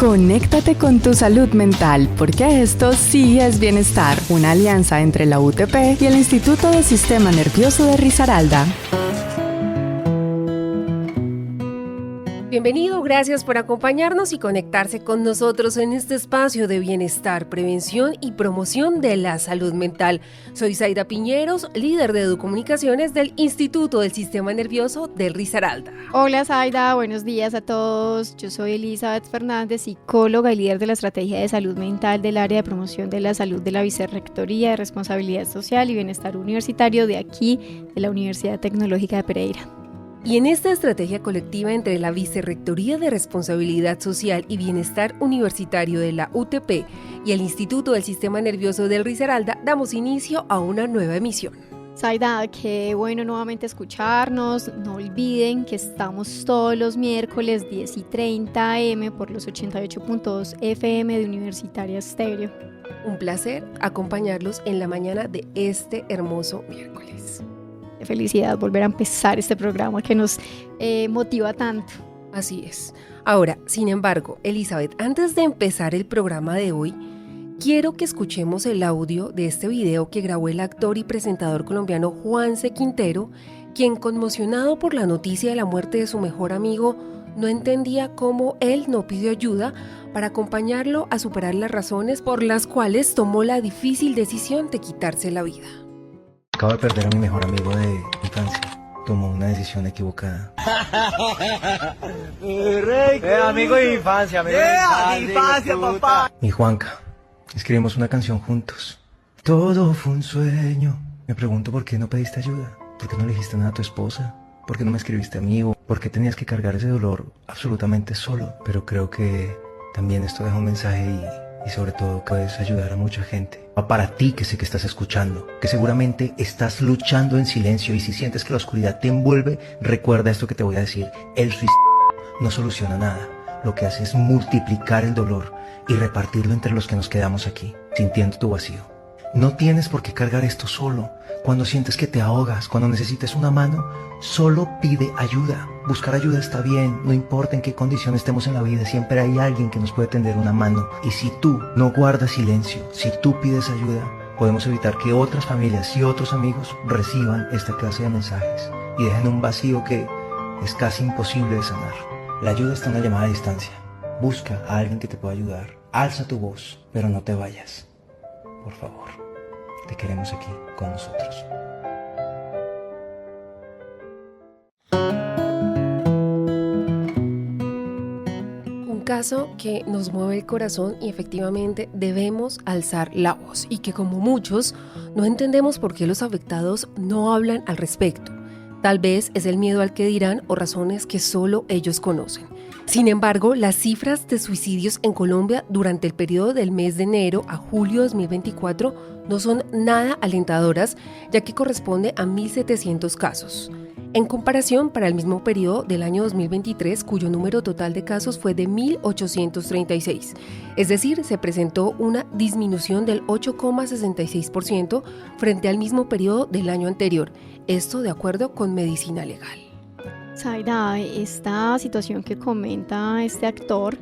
Conéctate con tu salud mental, porque esto sí es bienestar, una alianza entre la UTP y el Instituto del Sistema Nervioso de Risaralda. Bienvenido, gracias por acompañarnos y conectarse con nosotros en este espacio de bienestar, prevención y promoción de la salud mental. Soy Zaida Piñeros, líder de Educomunicaciones del Instituto del Sistema Nervioso de Risaralda. Hola Zaida, buenos días a todos. Yo soy Elizabeth Fernández, psicóloga y líder de la Estrategia de Salud Mental del Área de Promoción de la Salud de la Vicerrectoría de Responsabilidad Social y Bienestar Universitario de aquí, de la Universidad Tecnológica de Pereira. Y en esta estrategia colectiva entre la Vicerrectoría de Responsabilidad Social y Bienestar Universitario de la UTP y el Instituto del Sistema Nervioso del Risaralda, damos inicio a una nueva emisión. Zaida, qué bueno nuevamente escucharnos. No olviden que estamos todos los miércoles 10:30 AM por los 88.2 FM de Universitaria Estéreo. Un placer acompañarlos en la mañana de este hermoso miércoles. Qué felicidad volver a empezar este programa que nos motiva tanto. Así es. Ahora, sin embargo, Elizabeth, antes de empezar el programa de hoy, quiero que escuchemos el audio de este video que grabó el actor y presentador colombiano Juanse Quintero, quien, conmocionado por la noticia de la muerte de su mejor amigo, no entendía cómo él no pidió ayuda para acompañarlo a superar las razones por las cuales tomó la difícil decisión de quitarse la vida. Acabo de perder a mi mejor amigo de infancia. Tomó una decisión equivocada. Amigo de infancia, papá. Mi Juanca, escribimos una canción juntos. Todo fue un sueño. Me pregunto por qué no pediste ayuda. ¿Por qué no le dijiste nada a tu esposa? ¿Por qué no me escribiste amigo? ¿Por qué tenías que cargar ese dolor absolutamente solo? Pero creo que también esto deja un mensaje y sobre todo puedes ayudar a mucha gente. Para ti, que sé que estás escuchando, que seguramente estás luchando en silencio, y si sientes que la oscuridad te envuelve, recuerda esto que te voy a decir: el suicidio no soluciona nada. Lo que hace es multiplicar el dolor y repartirlo entre los que nos quedamos aquí, sintiendo tu vacío. No tienes por qué cargar esto solo. Cuando sientes que te ahogas, cuando necesites una mano, solo pide ayuda. Buscar ayuda está bien, no importa en qué condición estemos en la vida, siempre hay alguien que nos puede tender una mano. Y si tú no guardas silencio, si tú pides ayuda, podemos evitar que otras familias y otros amigos reciban esta clase de mensajes y dejen un vacío que es casi imposible de sanar. La ayuda está en una llamada a distancia. Busca a alguien que te pueda ayudar. Alza tu voz, pero no te vayas. Por favor, te queremos aquí con nosotros. Un caso que nos mueve el corazón y efectivamente debemos alzar la voz, y que, como muchos, no entendemos por qué los afectados no hablan al respecto. Tal vez es el miedo al que dirán o razones que solo ellos conocen. Sin embargo, las cifras de suicidios en Colombia durante el periodo del mes de enero a julio de 2024 no son nada alentadoras, ya que corresponde a 1.700 casos. En comparación, para el mismo periodo del año 2023, cuyo número total de casos fue de 1.836. Es decir, se presentó una disminución del 8,66% frente al mismo periodo del año anterior. Esto de acuerdo con Medicina Legal. Zaida, esta situación que comenta este actor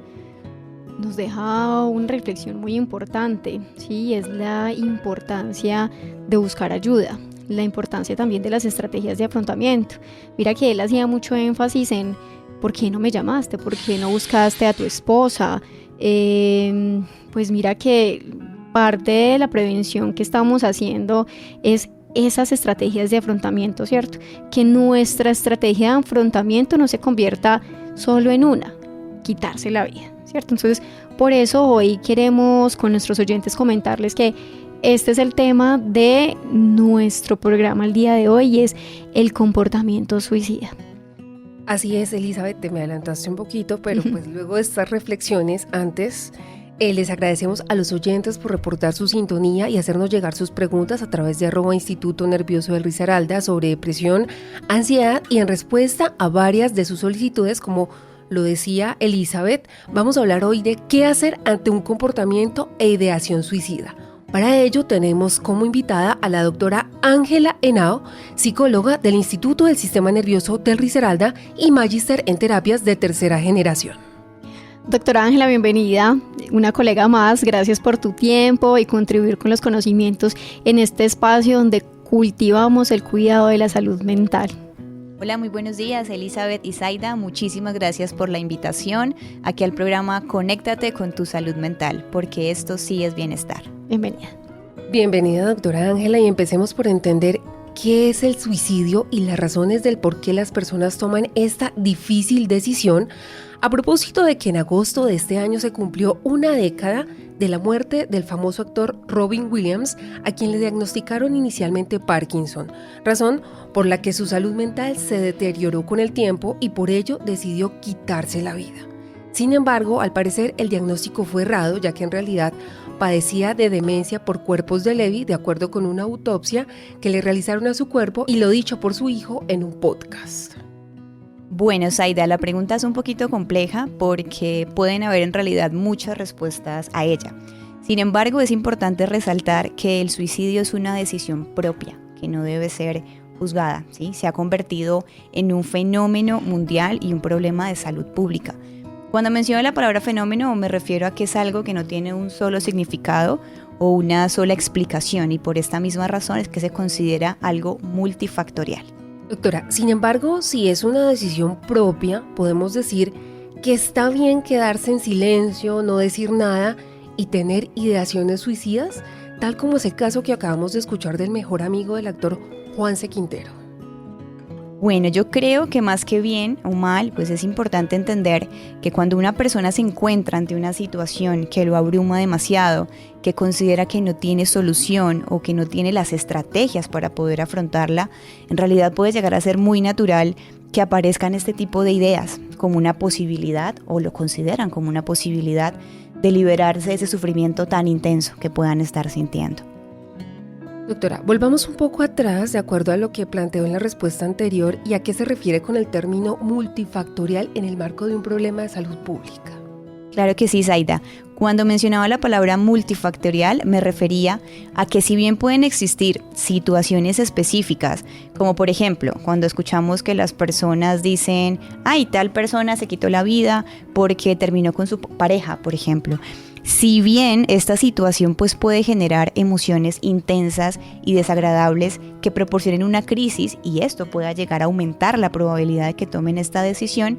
nos deja una reflexión muy importante, ¿sí? Es la importancia de buscar ayuda, la importancia también de las estrategias de afrontamiento. Mira que él hacía mucho énfasis en ¿por qué no me llamaste? ¿Por qué no buscaste a tu esposa? Pues mira que parte de la prevención que estamos haciendo es esas estrategias de afrontamiento, ¿cierto? Que nuestra estrategia de afrontamiento no se convierta solo en una, quitarse la vida, ¿cierto? Entonces, por eso hoy queremos con nuestros oyentes comentarles que este es el tema de nuestro programa el día de hoy, y es el comportamiento suicida. Así es, Elizabeth, te me adelantaste un poquito, pero pues luego de estas reflexiones, antes les agradecemos a los oyentes por reportar su sintonía y hacernos llegar sus preguntas a través de @Instituto Nervioso del Risaralda sobre depresión, ansiedad, y en respuesta a varias de sus solicitudes, como lo decía Elizabeth, vamos a hablar hoy de qué hacer ante un comportamiento e ideación suicida. Para ello tenemos como invitada a la doctora Ángela Henao, psicóloga del Instituto del Sistema Nervioso del Risaralda y magíster en terapias de tercera generación. Doctora Ángela, bienvenida, una colega más, gracias por tu tiempo y contribuir con los conocimientos en este espacio donde cultivamos el cuidado de la salud mental. Hola, muy buenos días, Elizabeth y Zaida, muchísimas gracias por la invitación aquí al programa Conéctate con tu salud mental, porque esto sí es bienestar. Bienvenida. Bienvenida, doctora Ángela, y empecemos por entender qué es el suicidio y las razones del por qué las personas toman esta difícil decisión, a propósito de que en agosto de este año se cumplió una década de la muerte del famoso actor Robin Williams, a quien le diagnosticaron inicialmente Parkinson, razón por la que su salud mental se deterioró con el tiempo y por ello decidió quitarse la vida. Sin embargo, al parecer el diagnóstico fue errado, ya que en realidad padecía de demencia por cuerpos de Lewy, de acuerdo con una autopsia que le realizaron a su cuerpo y lo dicho por su hijo en un podcast. Bueno, Zaida, la pregunta es un poquito compleja porque pueden haber en realidad muchas respuestas a ella. Sin embargo, es importante resaltar que el suicidio es una decisión propia, que no debe ser juzgada, ¿sí? Se ha convertido en un fenómeno mundial y un problema de salud pública. Cuando menciono la palabra fenómeno, me refiero a que es algo que no tiene un solo significado o una sola explicación, y por esta misma razón es que se considera algo multifactorial. Doctora, sin embargo, si es una decisión propia, podemos decir que está bien quedarse en silencio, no decir nada y tener ideaciones suicidas, tal como es el caso que acabamos de escuchar del mejor amigo del actor Juanse Quintero. Bueno, yo creo que más que bien o mal, pues es importante entender que cuando una persona se encuentra ante una situación que lo abruma demasiado, que considera que no tiene solución o que no tiene las estrategias para poder afrontarla, en realidad puede llegar a ser muy natural que aparezcan este tipo de ideas como una posibilidad, o lo consideran como una posibilidad de liberarse de ese sufrimiento tan intenso que puedan estar sintiendo. Doctora, volvamos un poco atrás de acuerdo a lo que planteó en la respuesta anterior y a qué se refiere con el término multifactorial en el marco de un problema de salud pública. Claro que sí, Zaida. Cuando mencionaba la palabra multifactorial me refería a que si bien pueden existir situaciones específicas, como por ejemplo cuando escuchamos que las personas dicen, ay, tal persona se quitó la vida porque terminó con su pareja, por ejemplo. Si bien esta situación pues puede generar emociones intensas y desagradables que proporcionen una crisis y esto pueda llegar a aumentar la probabilidad de que tomen esta decisión,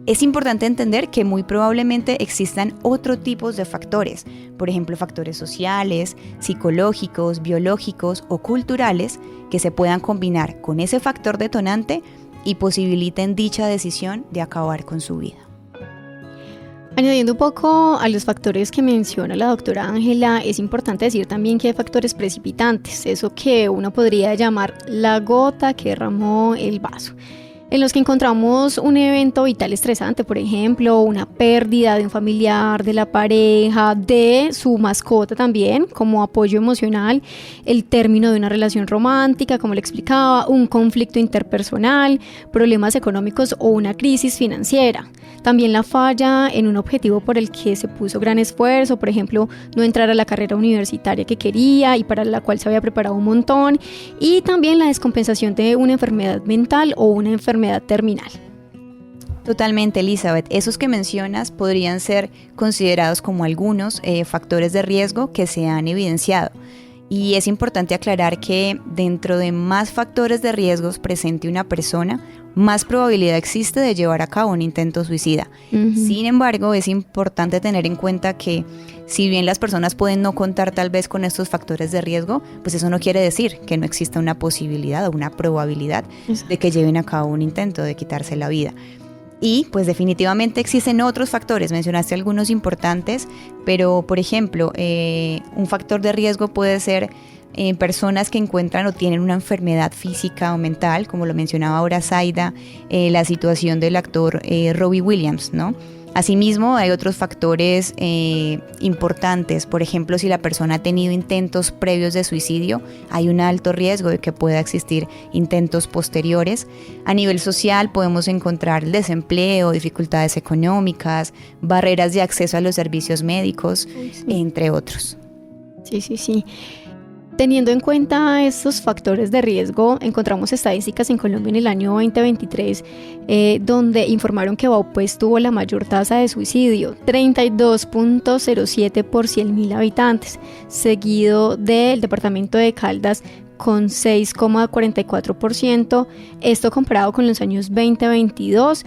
es importante entender que muy probablemente existan otros tipos de factores, por ejemplo factores sociales, psicológicos, biológicos o culturales que se puedan combinar con ese factor detonante y posibiliten dicha decisión de acabar con su vida. Añadiendo un poco a los factores que menciona la doctora Ángela, es importante decir también que hay factores precipitantes, eso que uno podría llamar la gota que derramó el vaso, en los que encontramos un evento vital estresante, por ejemplo, una pérdida de un familiar, de la pareja, de su mascota también, como apoyo emocional, el término de una relación romántica, como le explicaba, un conflicto interpersonal, problemas económicos o una crisis financiera. También la falla en un objetivo por el que se puso gran esfuerzo, por ejemplo, no entrar a la carrera universitaria que quería y para la cual se había preparado un montón, y también la descompensación de una enfermedad mental o una enfermedad terminal. Totalmente, Elizabeth. Esos que mencionas podrían ser considerados como algunos factores de riesgo que se han evidenciado. Y es importante aclarar que dentro de más factores de riesgos presente una persona, más probabilidad existe de llevar a cabo un intento suicida. Sin embargo, es importante tener en cuenta que si bien las personas pueden no contar tal vez con estos factores de riesgo, pues eso no quiere decir que no exista una posibilidad o una probabilidad de que lleven a cabo un intento de quitarse la vida. Y pues definitivamente existen otros factores, mencionaste algunos importantes, pero por ejemplo, un factor de riesgo puede ser personas que encuentran o tienen una enfermedad física o mental, como lo mencionaba ahora Zaida, la situación del actor Robin Williams, ¿no? Asimismo, hay otros factores importantes. Por ejemplo, si la persona ha tenido intentos previos de suicidio, hay un alto riesgo de que pueda existir intentos posteriores. A nivel social podemos encontrar el desempleo, dificultades económicas, barreras de acceso a los servicios médicos, entre otros. Sí. Teniendo en cuenta estos factores de riesgo, encontramos estadísticas en Colombia en el año 2023 donde informaron que Vaupés tuvo la mayor tasa de suicidio, 32.07 por 100.000 habitantes, seguido del departamento de Caldas con 6,44%, esto comparado con los años 2022,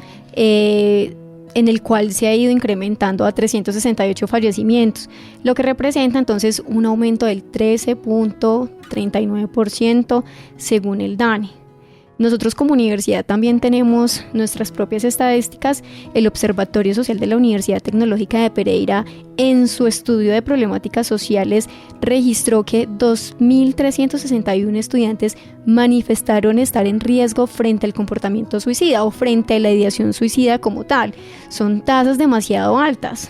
en el cual se ha ido incrementando a 368 fallecimientos, lo que representa entonces un aumento del 13.39% según el DANE. Nosotros como universidad también tenemos nuestras propias estadísticas. El Observatorio Social de la Universidad Tecnológica de Pereira, en su estudio de problemáticas sociales, registró que 2.361 estudiantes manifestaron estar en riesgo frente al comportamiento suicida o frente a la ideación suicida como tal. Son tasas demasiado altas.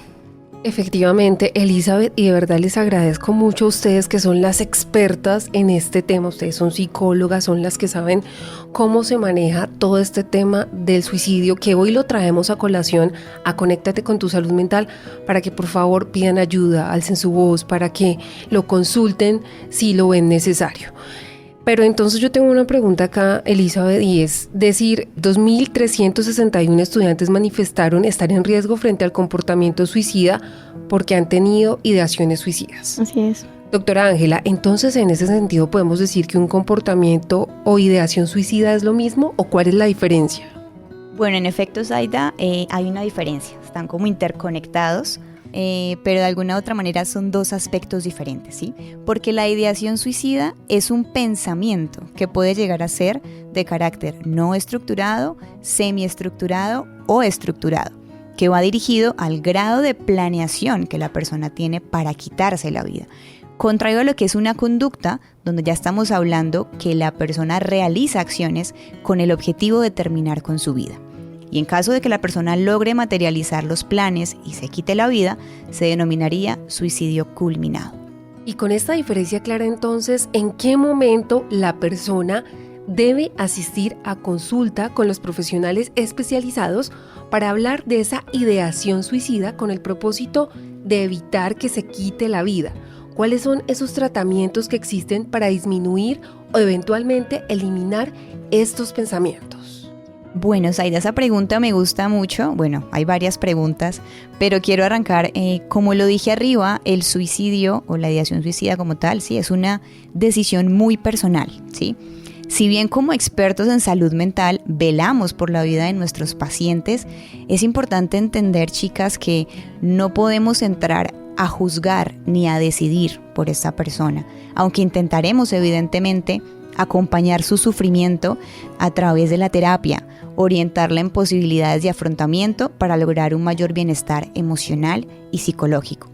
Efectivamente, Elizabeth, y de verdad les agradezco mucho a ustedes que son las expertas en este tema. Ustedes son psicólogas, son las que saben cómo se maneja todo este tema del suicidio, que hoy lo traemos a colación a Conéctate con tu Salud Mental, para que por favor pidan ayuda, alcen su voz, para que lo consulten si lo ven necesario. Pero entonces yo tengo una pregunta acá, Elizabeth, y es decir, 2.361 estudiantes manifestaron estar en riesgo frente al comportamiento suicida porque han tenido ideaciones suicidas. Así es. Doctora Ángela, entonces en ese sentido podemos decir que un comportamiento o ideación suicida es lo mismo, ¿o cuál es la diferencia? Bueno, en efecto, Zaida, hay una diferencia, están como interconectados. Pero de alguna u otra manera son dos aspectos diferentes, ¿sí? Porque la ideación suicida es un pensamiento que puede llegar a ser de carácter no estructurado, semiestructurado o estructurado, que va dirigido al grado de planeación que la persona tiene para quitarse la vida. Contrario a lo que es una conducta, donde ya estamos hablando que la persona realiza acciones con el objetivo de terminar con su vida. Y en caso de que la persona logre materializar los planes y se quite la vida, se denominaría suicidio culminado. Y con esta diferencia clara entonces, ¿en qué momento la persona debe asistir a consulta con los profesionales especializados para hablar de esa ideación suicida con el propósito de evitar que se quite la vida? ¿Cuáles son esos tratamientos que existen para disminuir o eventualmente eliminar estos pensamientos? Bueno, Zaida, esa pregunta me gusta mucho. Bueno, hay varias preguntas, pero quiero arrancar, como lo dije arriba, el suicidio o la ideación suicida como tal, sí, es una decisión muy personal, ¿sí? Si bien como expertos en salud mental velamos por la vida de nuestros pacientes, es importante entender, chicas, que no podemos entrar a juzgar ni a decidir por esta persona, aunque intentaremos evidentemente acompañar su sufrimiento a través de la terapia, orientarla en posibilidades de afrontamiento para lograr un mayor bienestar emocional y psicológico.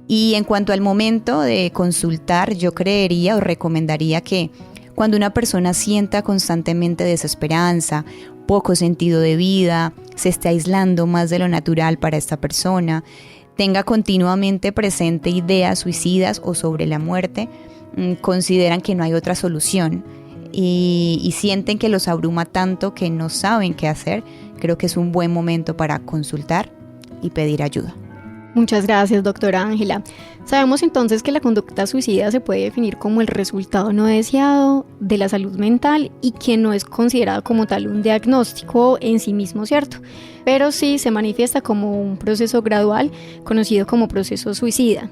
Y en cuanto al momento de consultar, yo creería o recomendaría que cuando una persona sienta constantemente desesperanza, poco sentido de vida, se esté aislando más de lo natural para esta persona, tenga continuamente presente ideas suicidas o sobre la muerte, consideran que no hay otra solución y sienten que los abruma tanto que no saben qué hacer, creo que es un buen momento para consultar y pedir ayuda. Muchas gracias, doctora Ángela. Sabemos entonces que la conducta suicida se puede definir como el resultado no deseado de la salud mental y que no es considerado como tal un diagnóstico en sí mismo, ¿cierto? Pero sí se manifiesta como un proceso gradual conocido como proceso suicida.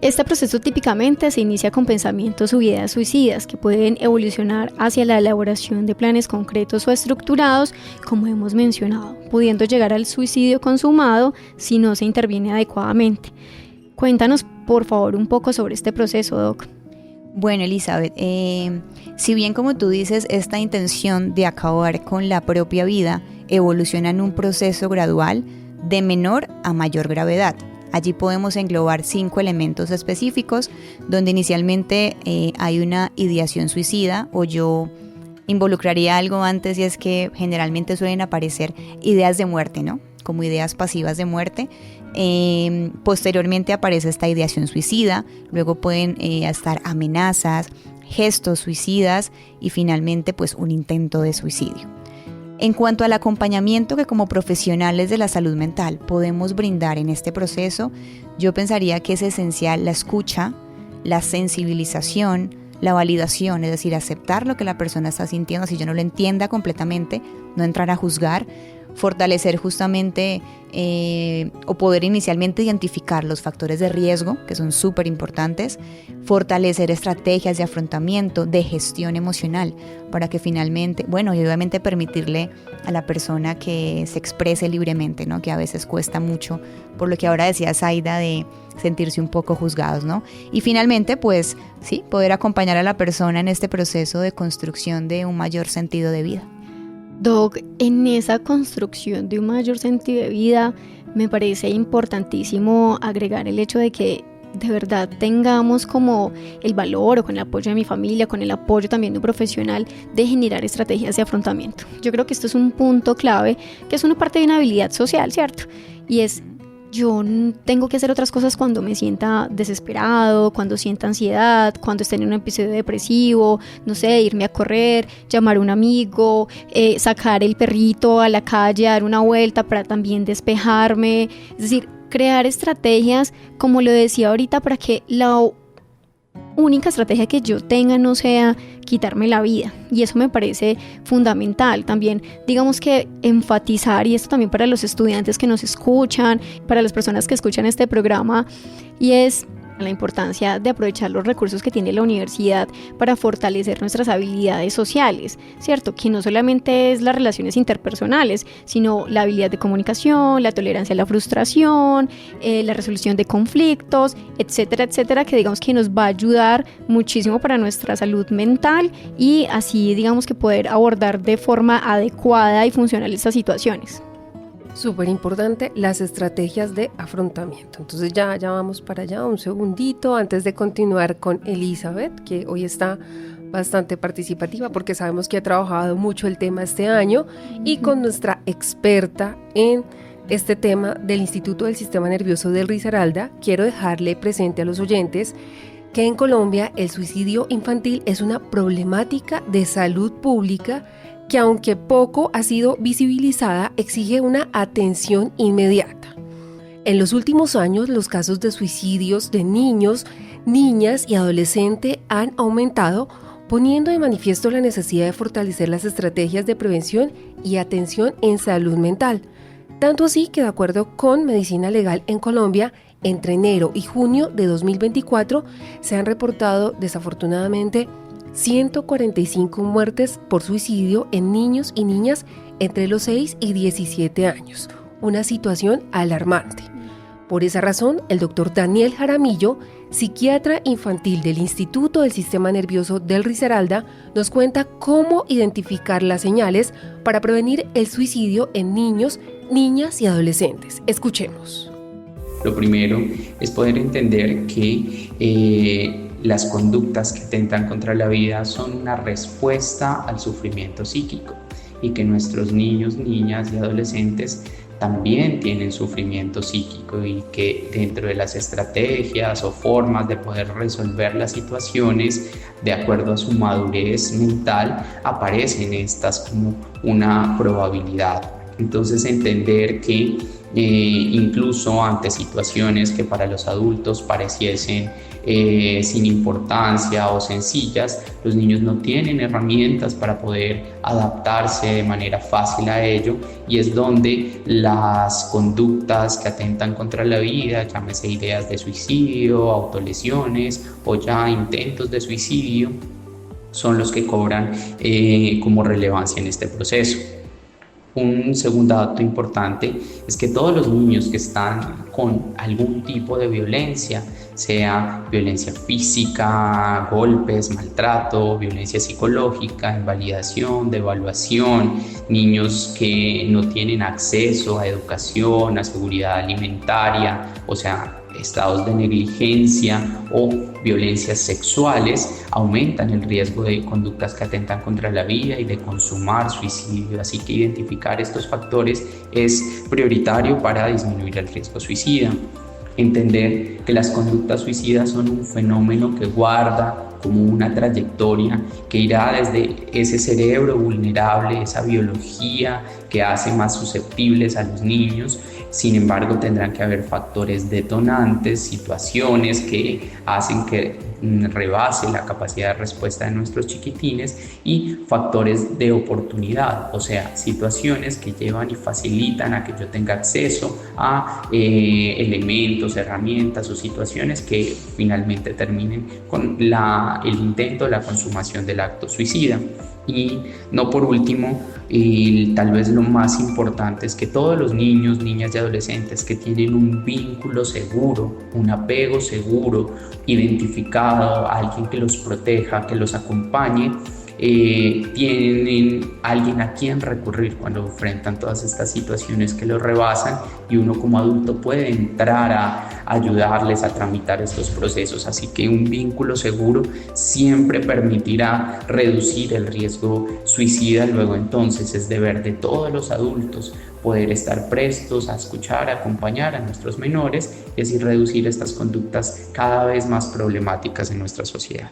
Este proceso típicamente se inicia con pensamientos o ideas suicidas que pueden evolucionar hacia la elaboración de planes concretos o estructurados, como hemos mencionado, pudiendo llegar al suicidio consumado si no se interviene adecuadamente. Cuéntanos, por favor, un poco sobre este proceso, Doc. Bueno, Elizabeth, si bien como tú dices, esta intención de acabar con la propia vida evoluciona en un proceso gradual de menor a mayor gravedad. Allí podemos englobar 5 elementos específicos, donde inicialmente hay una ideación suicida, o yo involucraría algo antes, y es que generalmente suelen aparecer ideas de muerte, ¿no? Como ideas pasivas de muerte. Posteriormente aparece esta ideación suicida, luego pueden estar amenazas, gestos suicidas y finalmente pues un intento de suicidio. En cuanto al acompañamiento que como profesionales de la salud mental podemos brindar en este proceso, yo pensaría que es esencial la escucha, la sensibilización, la validación, es decir, aceptar lo que la persona está sintiendo, si yo no lo entienda completamente, no entrar a juzgar, fortalecer justamente o poder inicialmente identificar los factores de riesgo, que son súper importantes, fortalecer estrategias de afrontamiento, de gestión emocional, para que finalmente, bueno, y obviamente permitirle a la persona que se exprese libremente, ¿no? Que a veces cuesta mucho, por lo que ahora decía Zaida, de sentirse un poco juzgados, ¿no? Y finalmente, pues, sí, poder acompañar a la persona en este proceso de construcción de un mayor sentido de vida. Doc, en esa construcción de un mayor sentido de vida me parece importantísimo agregar el hecho de que de verdad tengamos como el valor, o con el apoyo de mi familia, con el apoyo también de un profesional, de generar estrategias de afrontamiento. Yo creo que esto es un punto clave, que es una parte de una habilidad social, ¿cierto? Y es, yo tengo que hacer otras cosas cuando me sienta desesperado, cuando sienta ansiedad, cuando esté en un episodio depresivo, no sé, irme a correr, llamar a un amigo, sacar el perrito a la calle, dar una vuelta para también despejarme. Es decir, crear estrategias, como lo decía ahorita, para que la única estrategia que yo tenga no sea quitarme la vida, y eso me parece fundamental. También digamos que enfatizar, y esto también para los estudiantes que nos escuchan, para las personas que escuchan este programa, y es la importancia de aprovechar los recursos que tiene la universidad para fortalecer nuestras habilidades sociales, ¿cierto? Que no solamente es las relaciones interpersonales, sino la habilidad de comunicación, la tolerancia a la frustración, la resolución de conflictos, etcétera, etcétera, que digamos que nos va a ayudar muchísimo para nuestra salud mental y así digamos que poder abordar de forma adecuada y funcional estas situaciones. Súper importante las estrategias de afrontamiento. Entonces ya vamos para allá, un segundito antes de continuar con Elizabeth, que hoy está bastante participativa porque sabemos que ha trabajado mucho el tema este año, y con nuestra experta en este tema del Instituto del Sistema Nervioso del Risaralda. Quiero dejarle presente a los oyentes que en Colombia el suicidio infantil es una problemática de salud pública que, aunque poco ha sido visibilizada, exige una atención inmediata. En los últimos años, los casos de suicidios de niños, niñas y adolescentes han aumentado, poniendo de manifiesto la necesidad de fortalecer las estrategias de prevención y atención en salud mental. Tanto así que, de acuerdo con Medicina Legal en Colombia, entre enero y junio de 2024 se han reportado desafortunadamente 145 muertes por suicidio en niños y niñas entre los 6 y 17 años, una situación alarmante. Por esa razón, el doctor Daniel Jaramillo, psiquiatra infantil del Instituto del Sistema Nervioso del Risaralda, nos cuenta cómo identificar las señales para prevenir el suicidio en niños, niñas y adolescentes. Escuchemos. Lo primero es poder entender que las conductas que atentan contra la vida son una respuesta al sufrimiento psíquico, y que nuestros niños, niñas y adolescentes también tienen sufrimiento psíquico, y que dentro de las estrategias o formas de poder resolver las situaciones de acuerdo a su madurez mental aparecen estas como una probabilidad. Entonces, entender que incluso ante situaciones que para los adultos pareciesen sin importancia o sencillas, los niños no tienen herramientas para poder adaptarse de manera fácil a ello, y es donde las conductas que atentan contra la vida, llámese ideas de suicidio, autolesiones o ya intentos de suicidio, son los que cobran como relevancia en este proceso. Un segundo dato importante es que todos los niños que están con algún tipo de violencia, sea violencia física, golpes, maltrato, violencia psicológica, invalidación, devaluación, niños que no tienen acceso a educación, a seguridad alimentaria, o sea, estados de negligencia o violencias sexuales, aumentan el riesgo de conductas que atentan contra la vida y de consumar suicidio. Así que identificar estos factores es prioritario para disminuir el riesgo suicida. Entender que las conductas suicidas son un fenómeno que guarda como una trayectoria que irá desde ese cerebro vulnerable, esa biología que hace más susceptibles a los niños, Sin embargo, tendrán que haber factores detonantes, situaciones que hacen que rebase la capacidad de respuesta de nuestros chiquitines y factores de oportunidad, o sea, situaciones que llevan y facilitan a que yo tenga acceso a elementos, herramientas o situaciones que finalmente terminen con el intento, la consumación del acto suicida. Y no por último, tal vez lo más importante es que todos los niños, niñas y adolescentes que tienen un vínculo seguro, un apego seguro, identificado, alguien que los proteja, que los acompañe, tienen alguien a quien recurrir cuando enfrentan todas estas situaciones que los rebasan, y uno como adulto puede entrar a ayudarles a tramitar estos procesos. Así que un vínculo seguro siempre permitirá reducir el riesgo suicida. Luego entonces es deber de todos los adultos poder estar prestos a escuchar, a acompañar a nuestros menores y así reducir estas conductas cada vez más problemáticas en nuestra sociedad.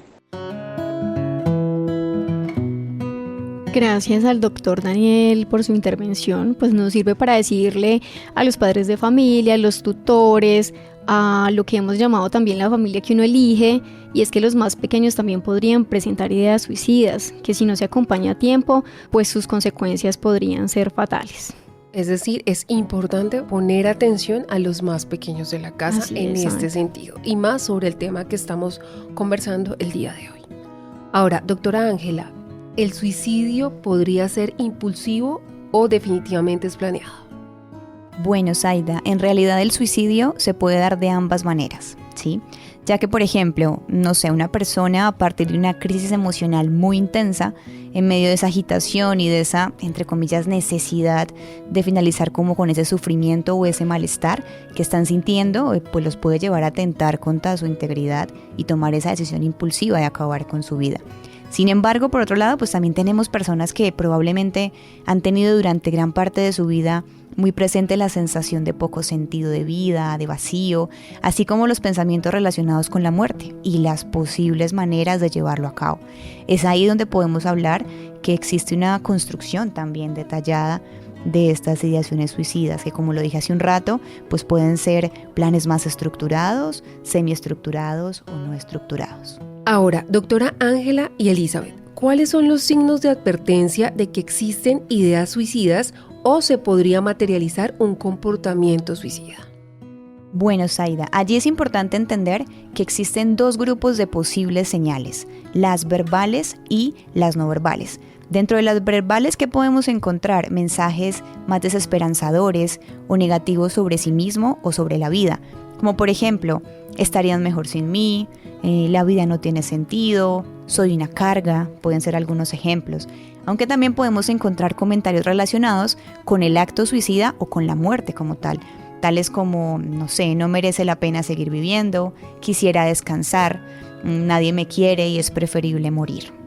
Gracias al doctor Daniel por su intervención, pues nos sirve para decirle a los padres de familia, a los tutores, a lo que hemos llamado también la familia que uno elige, y es que los más pequeños también podrían presentar ideas suicidas, que si no se acompaña a tiempo, pues sus consecuencias podrían ser fatales. Es decir, es importante poner atención a los más pequeños de la casa este sentido, y más sobre el tema que estamos conversando el día de hoy. Ahora, doctora Ángela, ¿el suicidio podría ser impulsivo o definitivamente es planeado? Bueno, Zaida, en realidad el suicidio se puede dar de ambas maneras, ¿sí? Ya que, por ejemplo, no sé, una persona a partir de una crisis emocional muy intensa, en medio de esa agitación y de esa, entre comillas, necesidad de finalizar como con ese sufrimiento o ese malestar que están sintiendo, pues los puede llevar a atentar contra su integridad y tomar esa decisión impulsiva de acabar con su vida. Sin embargo, por otro lado, pues también tenemos personas que probablemente han tenido durante gran parte de su vida muy presente la sensación de poco sentido de vida, de vacío, así como los pensamientos relacionados con la muerte y las posibles maneras de llevarlo a cabo. Es ahí donde podemos hablar que existe una construcción también detallada de estas ideaciones suicidas, que como lo dije hace un rato, pues pueden ser planes más estructurados, semiestructurados o no estructurados. Ahora, doctora Ángela y Elizabeth, ¿cuáles son los signos de advertencia de que existen ideas suicidas o se podría materializar un comportamiento suicida? Bueno, Zaida, allí es importante entender que existen dos grupos de posibles señales, las verbales y las no verbales. Dentro de las verbales, ¿qué podemos encontrar? Mensajes más desesperanzadores o negativos sobre sí mismo o sobre la vida, como por ejemplo, estarían mejor sin mí, la vida no tiene sentido, soy una carga, pueden ser algunos ejemplos. Aunque también podemos encontrar comentarios relacionados con el acto suicida o con la muerte como tal, tales como, no sé, no merece la pena seguir viviendo, quisiera descansar, nadie me quiere y es preferible morir.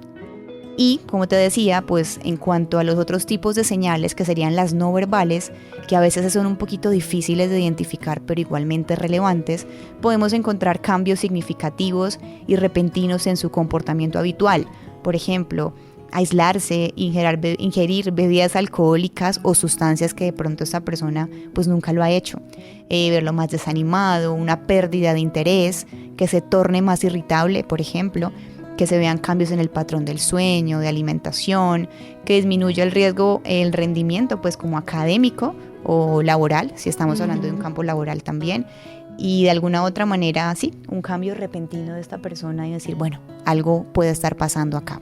Y, como te decía, pues en cuanto a los otros tipos de señales que serían las no verbales, que a veces son un poquito difíciles de identificar pero igualmente relevantes, podemos encontrar cambios significativos y repentinos en su comportamiento habitual. Por ejemplo, aislarse, ingerir bebidas alcohólicas o sustancias que de pronto esta persona pues nunca lo ha hecho, verlo más desanimado, una pérdida de interés, que se torne más irritable, por ejemplo, que se vean cambios en el patrón del sueño, de alimentación, que disminuya el riesgo, el rendimiento pues como académico o laboral, si estamos hablando de un campo laboral también, y de alguna otra manera, sí, un cambio repentino de esta persona y decir, bueno, algo puede estar pasando acá.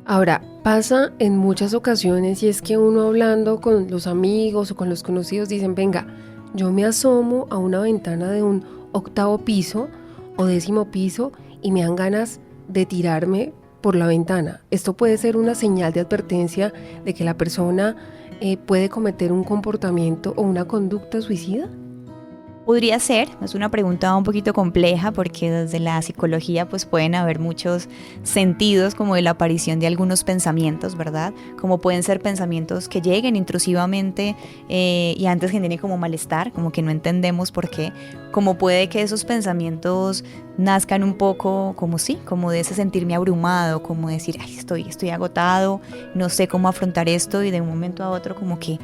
Ahora, pasa en muchas ocasiones y es que uno hablando con los amigos o con los conocidos dicen, venga, yo me asomo a una ventana de un 8º piso o 10º piso y me dan ganas de tirarme por la ventana. Esto puede ser una señal de advertencia de que la persona puede cometer un comportamiento o una conducta suicida. Podría ser, es una pregunta un poquito compleja porque desde la psicología pues pueden haber muchos sentidos como de la aparición de algunos pensamientos, ¿verdad? Como pueden ser pensamientos que lleguen intrusivamente y antes generen como malestar, como que no entendemos por qué, como puede que esos pensamientos nazcan un poco como sí, como de ese sentirme abrumado, como decir, ay, estoy agotado, no sé cómo afrontar esto y de un momento a otro como que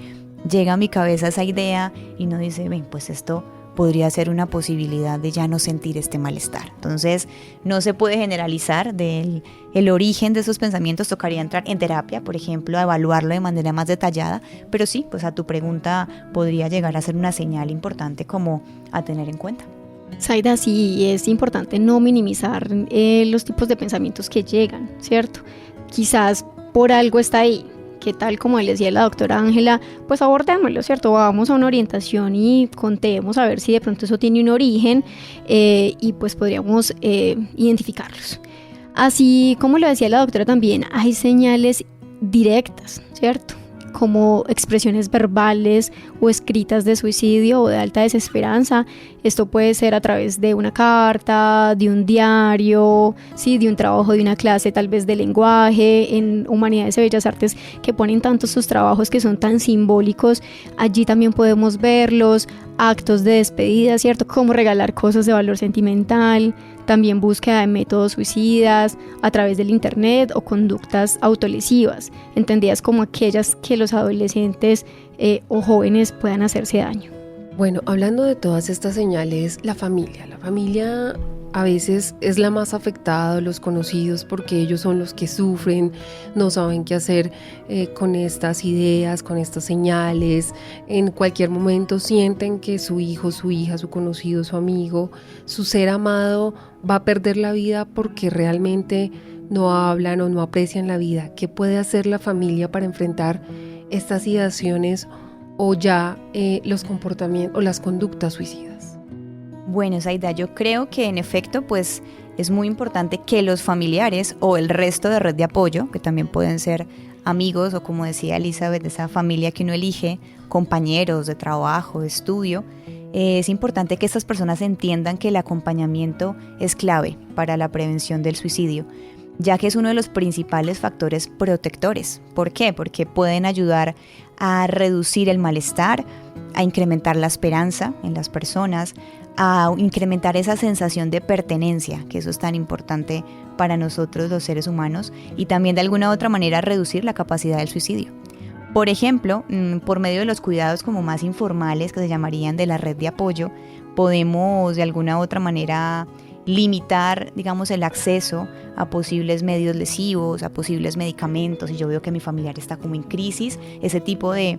llega a mi cabeza esa idea y uno dice, ven, pues esto podría ser una posibilidad de ya no sentir este malestar. Entonces, no se puede generalizar del el origen de esos pensamientos. Tocaría entrar en terapia, por ejemplo, a evaluarlo de manera más detallada, pero sí, pues a tu pregunta podría llegar a ser una señal importante como a tener en cuenta. Zaida, sí, es importante no minimizar los tipos de pensamientos que llegan, ¿cierto? Quizás por algo está ahí, que tal como le decía la doctora Ángela, pues abordémoslo, ¿cierto? Vamos a una orientación y contemos a ver si de pronto eso tiene un origen y pues podríamos identificarlos. Así como lo decía la doctora también, hay señales directas, ¿cierto? Como expresiones verbales o escritas de suicidio o de alta desesperanza. Esto puede ser a través de una carta, de un diario, ¿sí? De un trabajo, de una clase tal vez de lenguaje, en Humanidades y Bellas Artes que ponen tantos sus trabajos que son tan simbólicos. Allí también podemos verlos, actos de despedida, ¿cierto? Como regalar cosas de valor sentimental, también búsqueda de métodos suicidas a través del internet o conductas autolesivas, entendidas como aquellas que los adolescentes o jóvenes puedan hacerse daño. Bueno, hablando de todas estas señales, la familia a veces es la más afectada, los conocidos, porque ellos son los que sufren, no saben qué hacer con estas ideas, con estas señales. En cualquier momento sienten que su hijo, su hija, su conocido, su amigo, su ser amado va a perder la vida porque realmente no hablan o no aprecian la vida. ¿Qué puede hacer la familia para enfrentar estas ideaciones o ya los comportamientos o las conductas suicidas? Bueno, Zaida, yo creo que en efecto pues es muy importante que los familiares o el resto de red de apoyo, que también pueden ser amigos o, como decía Elizabeth, esa familia que uno elige, compañeros de trabajo, de estudio, es importante que estas personas entiendan que el acompañamiento es clave para la prevención del suicidio, ya que es uno de los principales factores protectores. ¿Por qué? Porque pueden ayudar a reducir el malestar, a incrementar la esperanza en las personas, a incrementar esa sensación de pertenencia, que eso es tan importante para nosotros los seres humanos, y también de alguna u otra manera reducir la capacidad del suicidio. Por ejemplo, por medio de los cuidados como más informales, que se llamarían de la red de apoyo, podemos de alguna u otra manera limitar, digamos, el acceso a posibles medios lesivos, a posibles medicamentos. Si yo veo que mi familiar está como en crisis, ese tipo de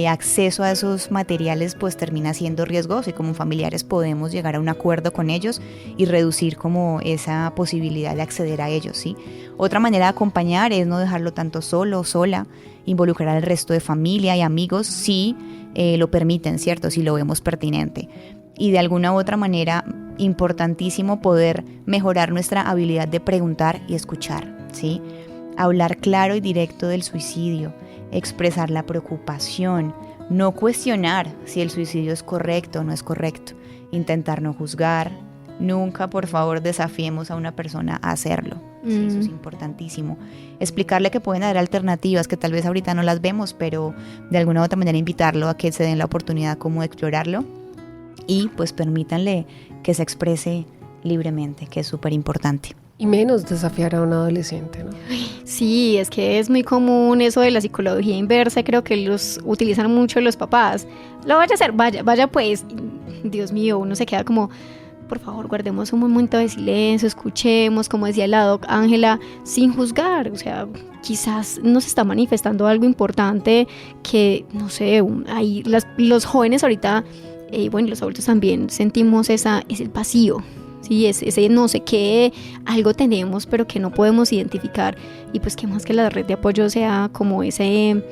acceso a esos materiales pues termina siendo riesgoso, y como familiares podemos llegar a un acuerdo con ellos y reducir como esa posibilidad de acceder a ellos, ¿sí? Otra manera de acompañar es no dejarlo tanto solo o sola, involucrar al resto de familia y amigos si lo permiten, ¿cierto? Si lo vemos pertinente. Y de alguna u otra manera, importantísimo poder mejorar nuestra habilidad de preguntar y escuchar, ¿sí? Hablar claro y directo del suicidio, expresar la preocupación, no cuestionar si el suicidio es correcto o no es correcto, intentar no juzgar, nunca por favor desafiemos a una persona a hacerlo, sí, eso es importantísimo, explicarle que pueden haber alternativas que tal vez ahorita no las vemos, pero de alguna u otra manera invitarlo a que se den la oportunidad como de explorarlo y pues permítanle que se exprese libremente, que es súper importante. Y menos desafiar a un adolescente, ¿no? Sí, es que es muy común eso de la psicología inversa, creo que los utilizan mucho los papás. Lo vaya a hacer, vaya pues, Dios mío, uno se queda como, por favor, guardemos un momento de silencio, escuchemos, como decía la doc Ángela, sin juzgar, o sea, quizás nos está manifestando algo importante que, no sé, ahí los jóvenes ahorita, bueno, los adultos también sentimos es el vacío. Sí, ese no sé qué, algo tenemos pero que no podemos identificar, y pues que más que la red de apoyo sea como ese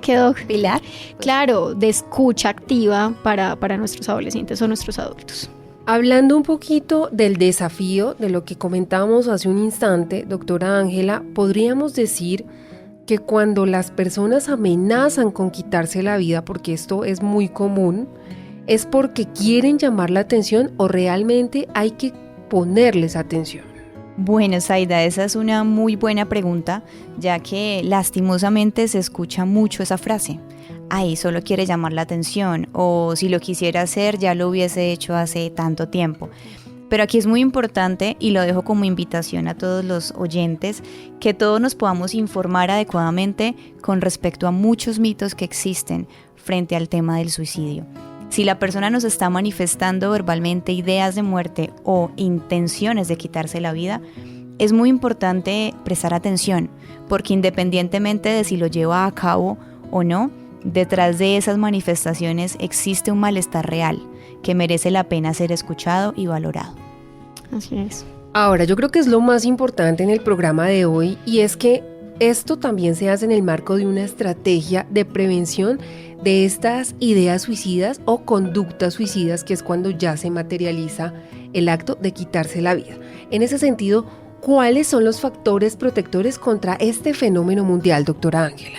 quedó pilar, claro, de escucha activa para nuestros adolescentes o nuestros adultos. Hablando un poquito del desafío, de lo que comentábamos hace un instante, doctora Ángela, podríamos decir que cuando las personas amenazan con quitarse la vida, porque esto es muy común, ¿es porque quieren llamar la atención o realmente hay que ponerles atención? Bueno, Zaida, esa es una muy buena pregunta, ya que lastimosamente se escucha mucho esa frase. Ay, solo quiere llamar la atención, o si lo quisiera hacer ya lo hubiese hecho hace tanto tiempo. Pero aquí es muy importante, y lo dejo como invitación a todos los oyentes, que todos nos podamos informar adecuadamente con respecto a muchos mitos que existen frente al tema del suicidio. Si la persona nos está manifestando verbalmente ideas de muerte o intenciones de quitarse la vida, es muy importante prestar atención, porque independientemente de si lo lleva a cabo o no, detrás de esas manifestaciones existe un malestar real que merece la pena ser escuchado y valorado. Así es. Ahora, yo creo que es lo más importante en el programa de hoy, y es que esto también se hace en el marco de una estrategia de prevención de estas ideas suicidas o conductas suicidas, que es cuando ya se materializa el acto de quitarse la vida. En ese sentido, ¿cuáles son los factores protectores contra este fenómeno mundial, doctora Ángela?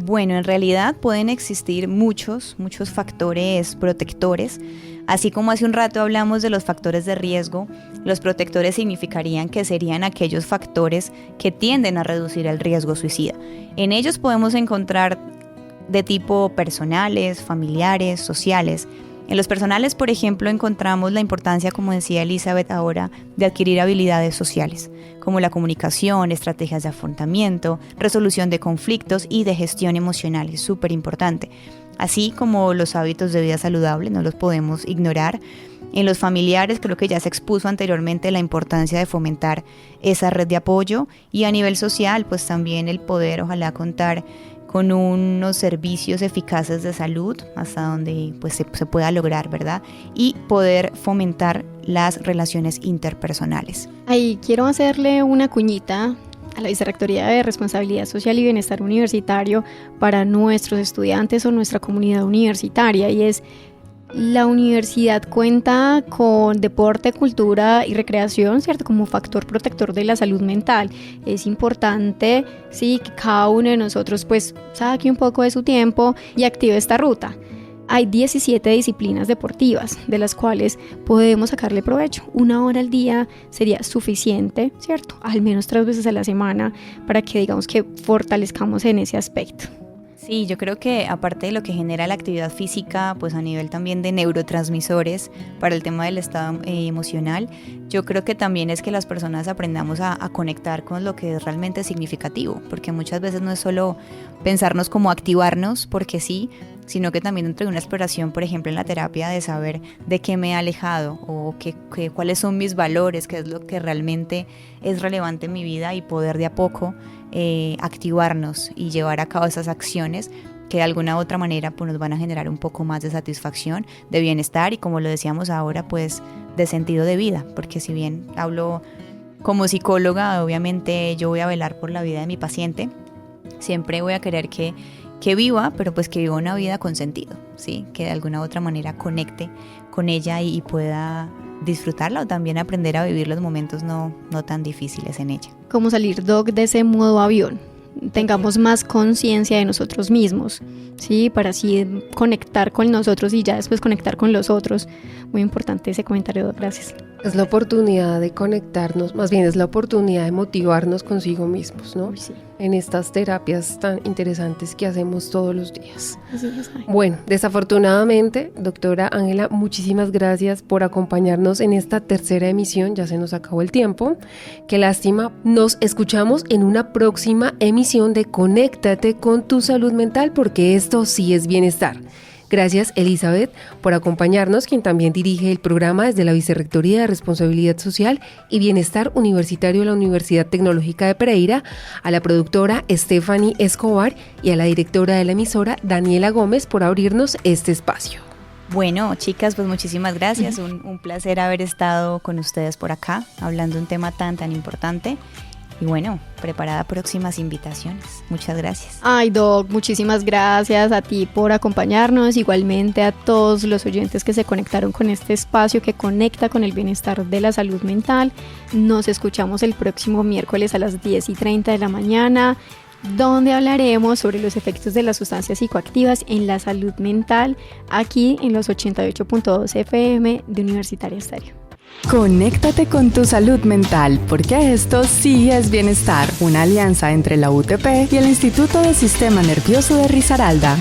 Bueno, en realidad pueden existir muchos factores protectores. Así como hace un rato hablamos de los factores de riesgo, los protectores significarían que serían aquellos factores que tienden a reducir el riesgo suicida. En ellos podemos encontrar de tipo personales, familiares, sociales. En los personales, por ejemplo, encontramos la importancia, como decía Elizabeth ahora, de adquirir habilidades sociales, como la comunicación, estrategias de afrontamiento, resolución de conflictos y de gestión emocional. Es súper importante. Así como los hábitos de vida saludable, no los podemos ignorar. En los familiares, creo que ya se expuso anteriormente la importancia de fomentar esa red de apoyo, y a nivel social, pues también el poder, ojalá, contar con unos servicios eficaces de salud hasta donde pues se pueda lograr, ¿verdad? Y poder fomentar las relaciones interpersonales. Ahí quiero hacerle una cuñita a la Vicerrectoría de Responsabilidad Social y Bienestar Universitario para nuestros estudiantes o nuestra comunidad universitaria, y es: la universidad cuenta con deporte, cultura y recreación, ¿cierto?, como factor protector de la salud mental. Es importante, sí, que cada uno de nosotros pues saque un poco de su tiempo y active esta ruta. Hay 17 disciplinas deportivas de las cuales podemos sacarle provecho. 1 hora al día sería suficiente, ¿cierto?, al menos 3 veces a la semana, para que digamos que fortalezcamos en ese aspecto. Sí, yo creo que aparte de lo que genera la actividad física, pues a nivel también de neurotransmisores para el tema del estado emocional, yo creo que también es que las personas aprendamos a conectar con lo que es realmente significativo, porque muchas veces no es solo pensarnos como activarnos porque sí, sino que también dentro de una exploración, por ejemplo en la terapia, de saber de qué me he alejado o cuáles son mis valores, qué es lo que realmente es relevante en mi vida, y poder de a poco activarnos y llevar a cabo esas acciones que de alguna u otra manera pues nos van a generar un poco más de satisfacción, de bienestar y, como lo decíamos ahora, pues de sentido de vida, porque si bien hablo como psicóloga, obviamente yo voy a velar por la vida de mi paciente, siempre voy a querer que viva, pero pues que viva una vida con sentido, ¿sí? Que de alguna u otra manera conecte con ella y pueda disfrutarla, o también aprender a vivir los momentos no tan difíciles en ella. Como salir, Doc, de ese modo avión. Tengamos más conciencia de nosotros mismos, ¿sí? Para así conectar con nosotros y ya después conectar con los otros. Muy importante ese comentario, Doc, gracias. Es la oportunidad de conectarnos, más bien es la oportunidad de motivarnos consigo mismos, ¿no? Sí. En estas terapias tan interesantes que hacemos todos los días. Así es. Bueno, desafortunadamente, doctora Ángela, muchísimas gracias por acompañarnos en esta tercera emisión. Ya se nos acabó el tiempo. Qué lástima. Nos escuchamos en una próxima emisión de Conéctate con tu salud mental, porque esto sí es bienestar. Gracias, Elizabeth, por acompañarnos, quien también dirige el programa desde la Vicerrectoría de Responsabilidad Social y Bienestar Universitario de la Universidad Tecnológica de Pereira, a la productora Stephanie Escobar y a la directora de la emisora, Daniela Gómez, por abrirnos este espacio. Bueno, chicas, pues muchísimas gracias. Un placer haber estado con ustedes por acá, hablando de un tema tan importante. Y bueno, preparada próximas invitaciones. Muchas gracias. Ay, Doc, muchísimas gracias a ti por acompañarnos. Igualmente a todos los oyentes que se conectaron con este espacio que conecta con el bienestar de la salud mental. Nos escuchamos el próximo miércoles a las 10:30 de la mañana, donde hablaremos sobre los efectos de las sustancias psicoactivas en la salud mental, aquí en los 88.2 FM de Universitaria Estéreo. Conéctate con tu salud mental, porque esto sí es bienestar, una alianza entre la UTP y el Instituto de Sistema Nervioso de Risaralda.